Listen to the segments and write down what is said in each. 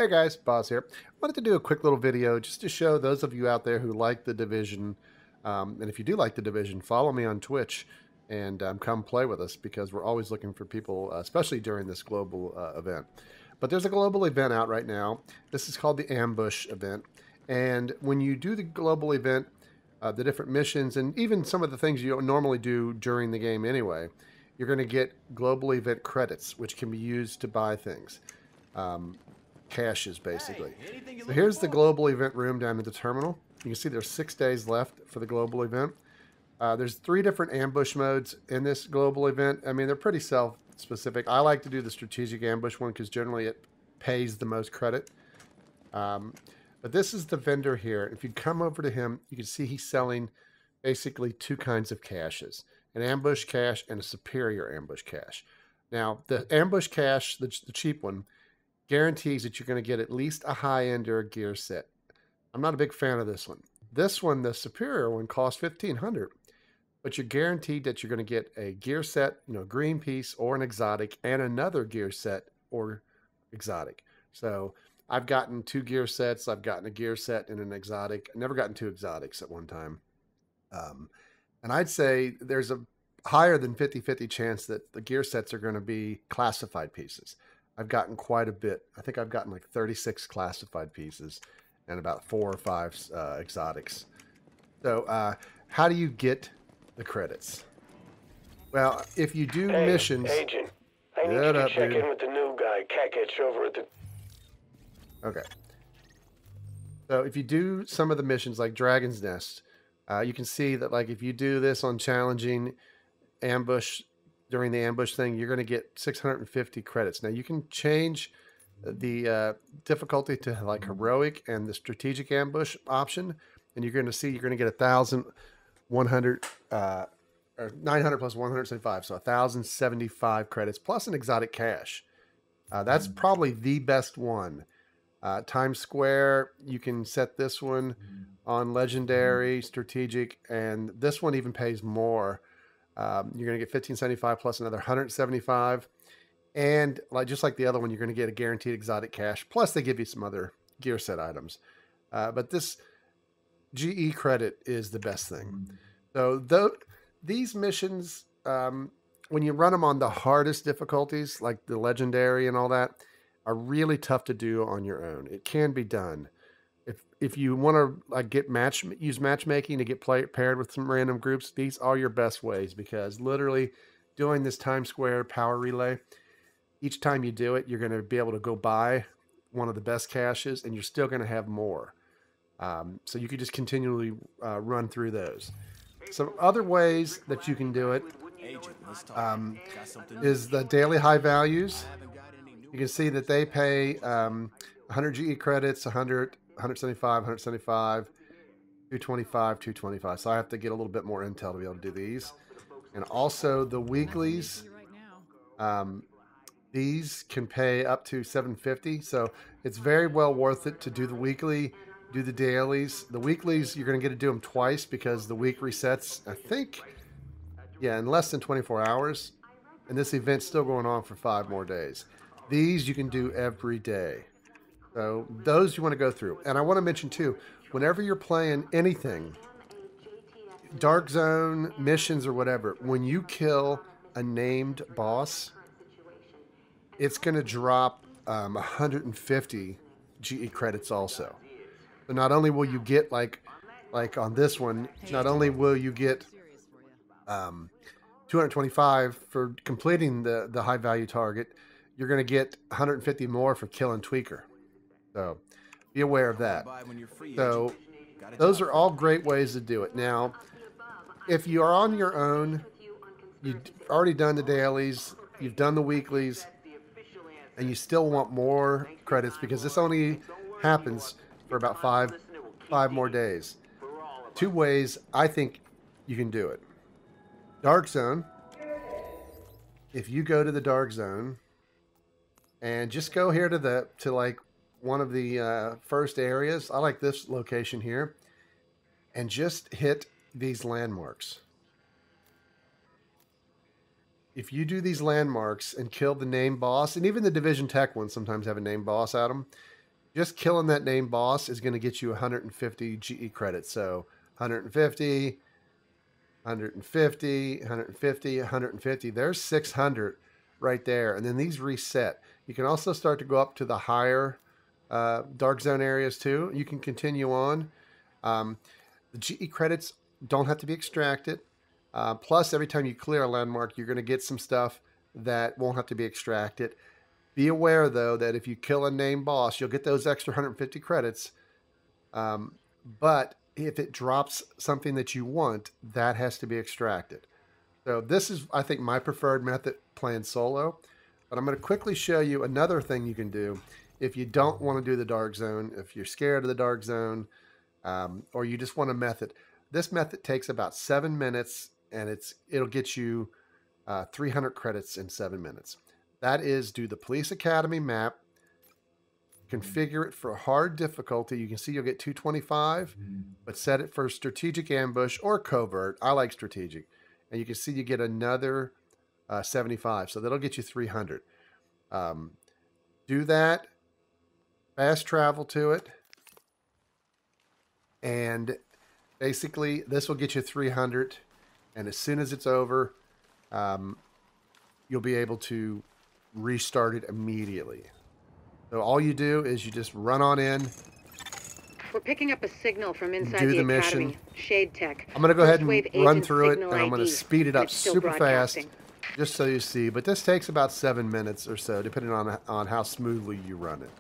Hey guys, Boz here. Wanted to do a quick little video just to show those of you out there who like the Division, and if you do like the Division, follow me on Twitch and come play with us because we're always looking for people, especially during this global event. But there's a global event out right now. This is called the Ambush event, and when you do the global event, the different missions and even some of the things you don't normally do during the game anyway, you're going to get global event credits, which can be used to buy things. Caches basically. So here's the global event room down at the terminal. You can see there's 6 days left for the global event. There's 3 different ambush modes in this global event. I mean, they're pretty self-specific. I like to do the strategic ambush one because generally it pays the most credit. But this is the vendor here. If you come over to him, you can see he's selling basically 2 kinds of caches: an ambush cache and a superior ambush cache. Now, the ambush cache, the cheap one, guarantees that you're going to get at least a high-end or a gear set. I'm not a big fan of this one. This one, the superior one, costs $1,500, but you're guaranteed that you're going to get a gear set, green piece or an exotic, and another gear set or exotic. So I've gotten 2 gear sets. I've gotten a gear set and an exotic. I've never gotten 2 exotics at one time. And I'd say there's a higher than 50-50 chance that the gear sets are going to be classified pieces. I've gotten quite a bit. I think I've gotten like 36 classified pieces and about 4 or 5 exotics. So how do you get the credits? Well, if you do missions... Agent, I need you to check in with the new guy, Kakich, over at the... Okay. So if you do some of the missions like Dragon's Nest, you can see that like if you do this on challenging ambush, during the ambush thing, you're going to get 650 credits. Now you can change the difficulty to like heroic and the strategic ambush option, and you're going to see you're going to get 1,100 or 900 plus 175, so 1,075 credits plus an exotic cache. That's probably the best one. Times Square, you can set this one on legendary, strategic, and this one even pays more. You're going to get 1,575 plus another 175. And just like the other one, you're going to get a guaranteed exotic cache. Plus, they give you some other gear set items. But this GE credit is the best thing. So these missions, when you run them on the hardest difficulties, like the legendary and all that, are really tough to do on your own. It can be done. If you want to use matchmaking to get paired with some random groups, these are your best ways, because literally doing this Times Square power relay, each time you do it, you're going to be able to go buy one of the best caches, and you're still going to have more. So you could just continually run through those. Some other ways that you can do it is the daily high values. You can see that they pay 100 GE credits, 100, 175, 175, 225, 225. So I have to get a little bit more intel to be able to do these. And also the weeklies, these can pay up to 750. So it's very well worth it to do the weekly, do the dailies. The weeklies, you're going to get to do them twice because the week resets, I think, in less than 24 hours. And this event's still going on for 5 more days. These you can do every day. So those you want to go through. And I want to mention too, whenever you're playing anything, Dark Zone, missions or whatever, when you kill a named boss, it's going to drop 150 GE credits also. So not only will you get like on this one, not only will you get 225 for completing the high value target, you're going to get 150 more for killing Tweaker. So be aware of that. So those are all great ways to do it. Now, if you are on your own, you've already done the dailies, you've done the weeklies, and you still want more credits because this only happens for about five more days. 2 ways I think you can do it. Dark Zone. If you go to the Dark Zone and just go here to like one of the first areas. I like this location here. And just hit these landmarks. If you do these landmarks and kill the name boss, and even the Division Tech ones sometimes have a name boss at them, Just killing that named boss is going to get you 150 GE credits. So 150, 150, 150, 150. There's 600 right there. And then these reset. You can also start to go up to the higher dark zone areas too. You can continue on. The GE credits don't have to be extracted. Plus, every time you clear a landmark, you're going to get some stuff that won't have to be extracted. Be aware, though, that if you kill a named boss, you'll get those extra 150 credits. But if it drops something that you want, that has to be extracted. So this is, I think, my preferred method playing solo. But I'm going to quickly show you another thing you can do if you don't want to do the dark zone, if you're scared of the dark zone, or you just want a method. This method takes about 7 minutes, and it'll get you 300 credits in 7 minutes. That is, do the Police Academy map, configure it for hard difficulty. You can see you'll get 225, but set it for strategic ambush or covert. I like strategic. And you can see you get another 75, so that'll get you 300. Do that, fast travel to it, and basically this will get you 300, and as soon as it's over, you'll be able to restart it immediately. So all you do is you just run on in. We're picking up a signal from inside do the academy. mission. Shade Tech. I'm going to go ahead and run through it, and signal I'm going to ID, speed it but up it's still super fast, broadcasting. just so you see. But this takes about 7 minutes or so, depending on how smoothly you run it.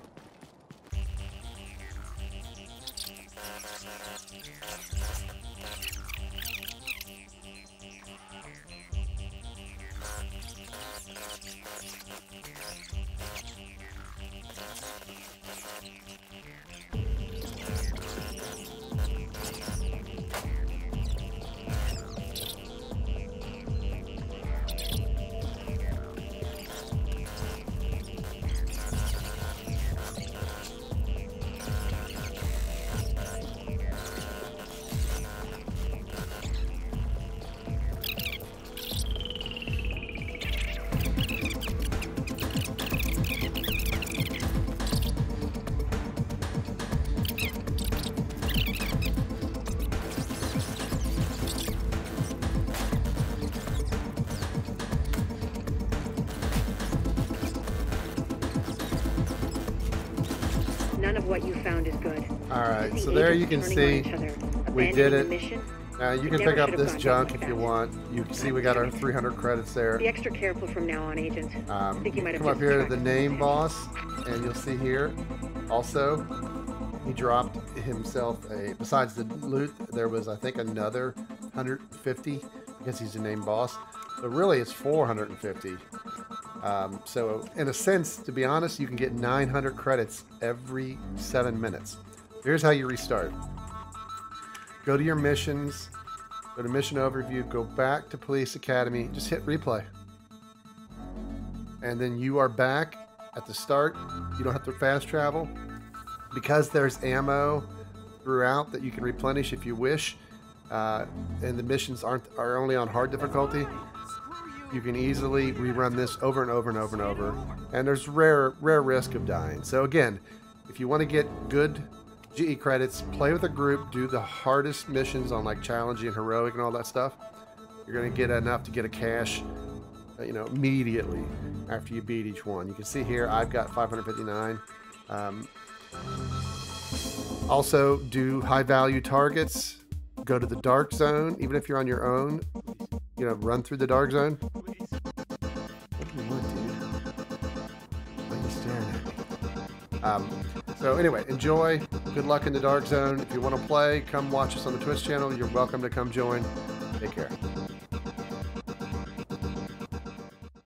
None of what you found is good. All right, The so there you can agents see turning on each other, we did abandoning it. the mission. You It can never pick up should have this gone junk down if like you that. want. You can see we got our 300 credits there. Be extra careful from now on, Agent. I think you might have Come up just here to tracked the us name down. boss, and you'll see here also he dropped himself besides the loot, there was, I think, another 150 because he's the name boss. So really it's 450. So in a sense, to be honest, you can get 900 credits every 7 minutes. Here's how you restart. Go to your missions, go to mission overview, go back to Police Academy, just hit replay. And then you are back at the start. You don't have to fast travel. Because there's ammo throughout that you can replenish if you wish, and the missions are only on hard difficulty, you can easily rerun this over and over and over and over. And there's rare risk of dying. So again, if you want to get good GE credits, play with a group, do the hardest missions on like challenging and heroic and all that stuff. You're going to get enough to get a cache, immediately after you beat each one. You can see here I've got 559. Also, do high value targets. Go to the dark zone, even if you're on your own. Run through the dark zone. What do you want, dude? Why are you staring at me? So anyway, enjoy. Good luck in the dark zone. If you want to play, come watch us on the Twitch channel. You're welcome to come join. Take care.